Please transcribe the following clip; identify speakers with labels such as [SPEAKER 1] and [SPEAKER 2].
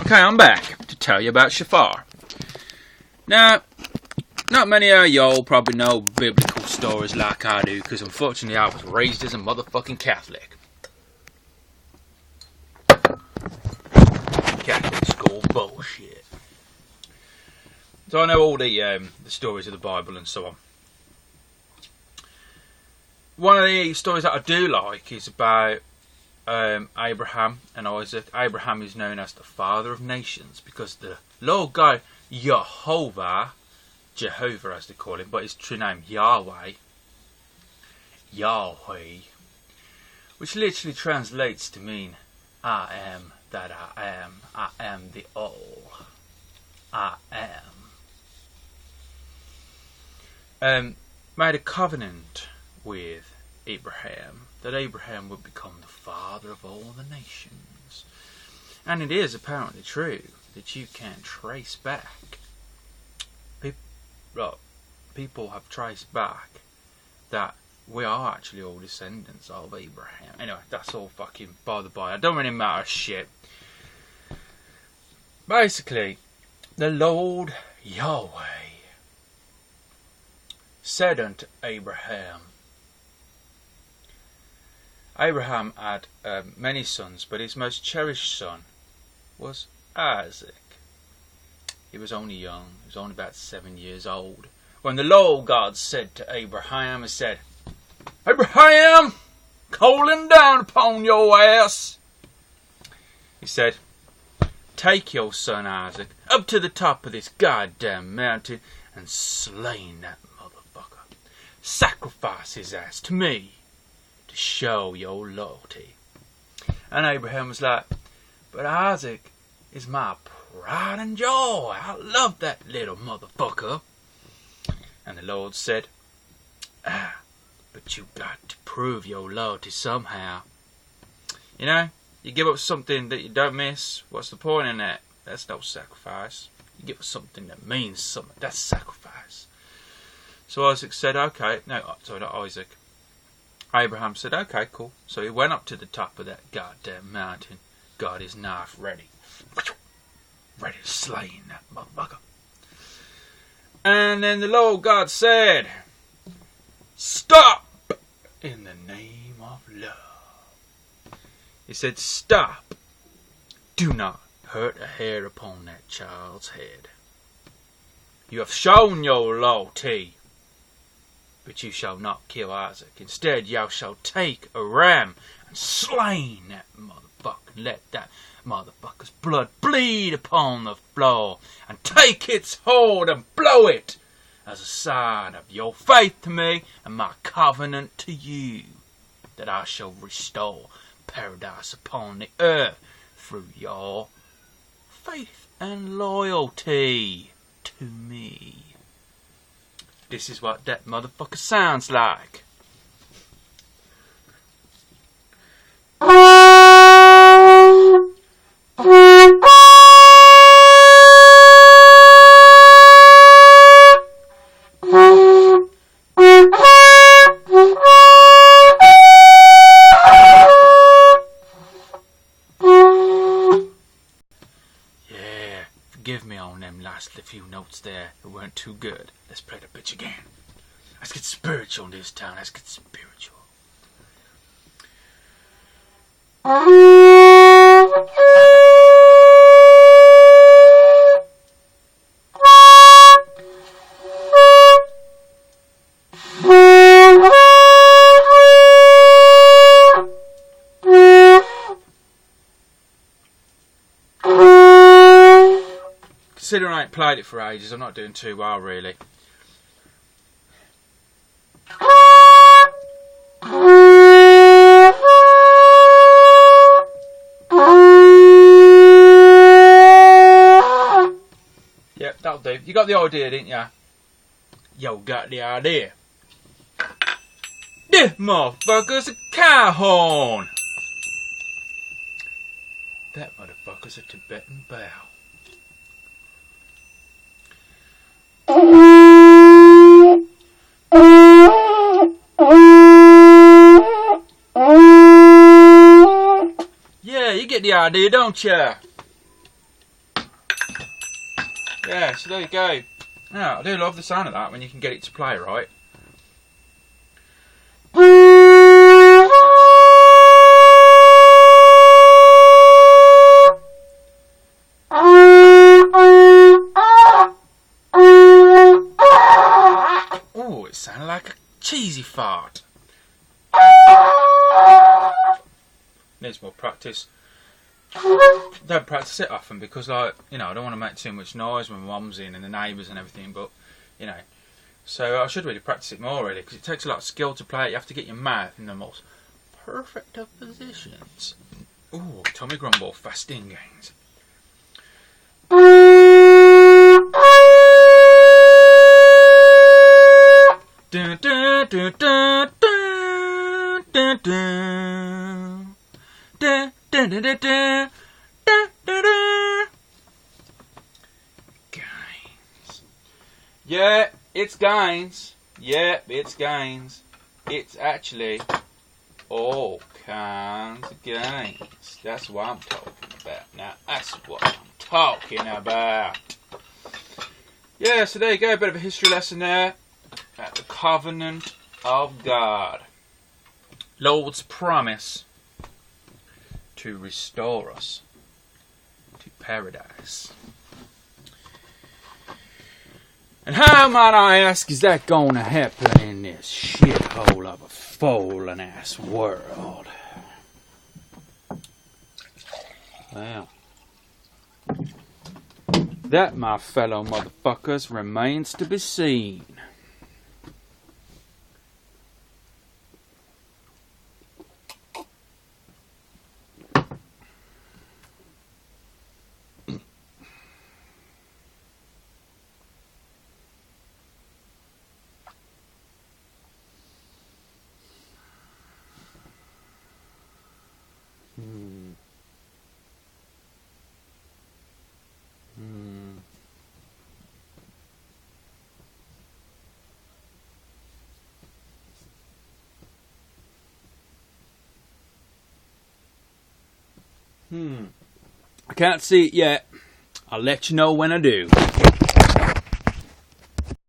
[SPEAKER 1] Okay, I'm back to tell you about Shafar. Now, not many of y'all probably know biblical stories like I do, because unfortunately I was raised as a motherfucking Catholic. Catholic school bullshit. So I know all the stories of the Bible and so on. One of the stories that I do like is about Abraham and Isaac. Abraham is known as the father of nations because the Lord God Jehovah as they call him, but his true name Yahweh, which literally translates to mean I am that I am the all, I am. Made a covenant with Abraham that Abraham would become the father of all the nations. And it is apparently true that you can trace back. People have traced back that we are actually all descendants of Abraham. Anyway, that's all fucking by the by. It don't really matter shit. Basically, the Lord Yahweh said unto Abraham. Abraham had many sons, but his most cherished son was Isaac. He was only young. He was only about 7 years old when the Lord God said to Abraham, he said, Abraham, calling down upon your ass. He said, take your son Isaac up to the top of this goddamn mountain and slay that motherfucker. Sacrifice his ass to me to show your loyalty. And Abraham was like, but Isaac is my pride and joy. I love that little motherfucker. And the Lord said, but you got to prove your loyalty somehow. You know, you give up something that you don't miss. What's the point in that? That's no sacrifice. You give up something that means something. That's sacrifice. So Isaac said, okay. No, sorry, not Isaac. Abraham said, okay, cool. So he went up to the top of that goddamn mountain, got his knife ready. Ready to slay that motherfucker. And then the Lord God said, stop in the name of love. He said, stop. Do not hurt a hair upon that child's head. You have shown your loyalty, but you shall not kill Isaac. Instead, thou shalt take a ram and slay that motherfucker. And let that motherfucker's blood bleed upon the floor. And take its hold and blow it as a sign of your faith to me and my covenant to you. That I shall restore paradise upon the earth through your faith and loyalty to me. This is what that motherfucker sounds like. Forgive me on them last few notes there. It weren't too good. Let's play the bitch again. Let's get spiritual in this town. Let's get spiritual. Considering I ain't played it for ages, I'm not doing too well, really. Yep, that'll do. You got the idea, didn't ya? Yo, got the idea. This motherfucker's a car horn. That motherfucker's a Tibetan bow. Yeah, you get the idea, don't ya? Yeah, so there you go. Yeah, I do love the sound of that when you can get it to play right. Oh, it sounded like a cheesy fart. Needs more practice. Don't practice it often because, like, you know, I don't want to make too much noise when my mum's in and the neighbours and everything, but, you know, so I should really practice it more, really, because it takes a lot of skill to play it. You have to get your mouth in the most perfect of positions. Ooh, Tommy Grumble, fasting gains. Dun, dun, dun, dun, dun, dun, dun. Dun, dun, dun, dun, dun, dun, dun, dun. Gains. Yeah, it's gains. Yeah, it's gains. It's actually all kinds of gains. That's what I'm talking about. Now, that's what I'm talking about. Yeah, so there you go. A bit of a history lesson there. At the covenant of God. Lord's promise to restore us to paradise. And how, might I ask, is that going to happen in this shithole of a fallen ass world? Well, that, my fellow motherfuckers, remains to be seen. I can't see it yet. I'll let you know when I do.